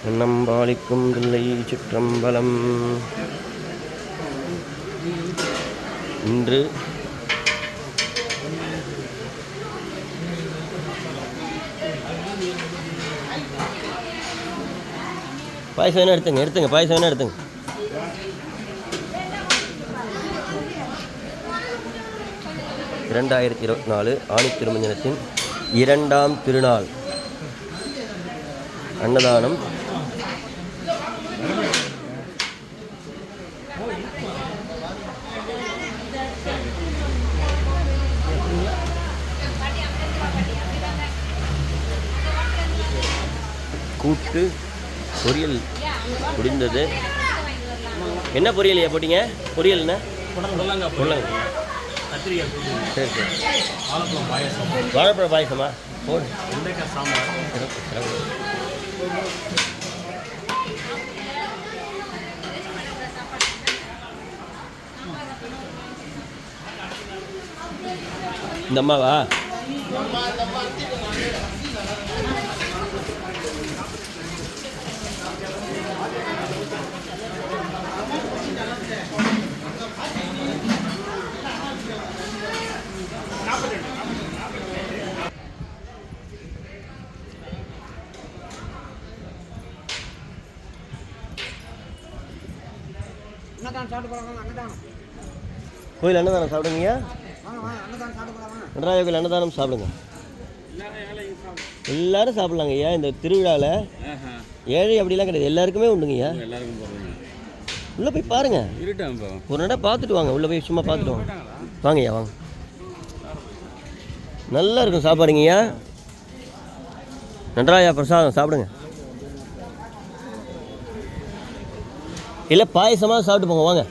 நம்பாளிக்கும் தில்லை சிற்றம்பலம். இன்று பாயசம் வேணா எடுத்துங்க பாயசம் வேணா எடுத்துங்க. இரண்டாயிரத்தி 24 ஆணி திருமஞ்சனத்தின் 2ஆம் திருநாள் அன்னதானம். கூட்டு பொரியல் முடிந்தது. என்ன பொரியல் போட்டீங்க? பொரியல் என்ன? புடலங்க. சரி சரி. வாழைப்பழ பாயசமா? போடு. இந்த அம்மாவா? கோயில் அன்னதானம் சாப்பிடுங்க. நடராஜ கோயில் அன்னதானம் சாப்பிடுங்க. எல்லாரும் சாப்பிடலாங்க ஐயா. இந்த திருவிழாவில் ஏழை அப்படிலாம் கிடையாது, எல்லாருக்குமே உண்டுங்கய்யா. உள்ளே போய் பாருங்க, ஒரு நட பார்த்துட்டு வாங்க. உள்ளே போய் சும்மா பார்த்துட்டு வாங்க. வாங்கய்யா வாங்க, நல்லா இருக்கும் சாப்பாடுங்கய்யா. நடராஜா பிரசாதம் சாப்பிடுங்க. இல்லை பாயசமாக சாப்பிட்டு போங்க வாங்க.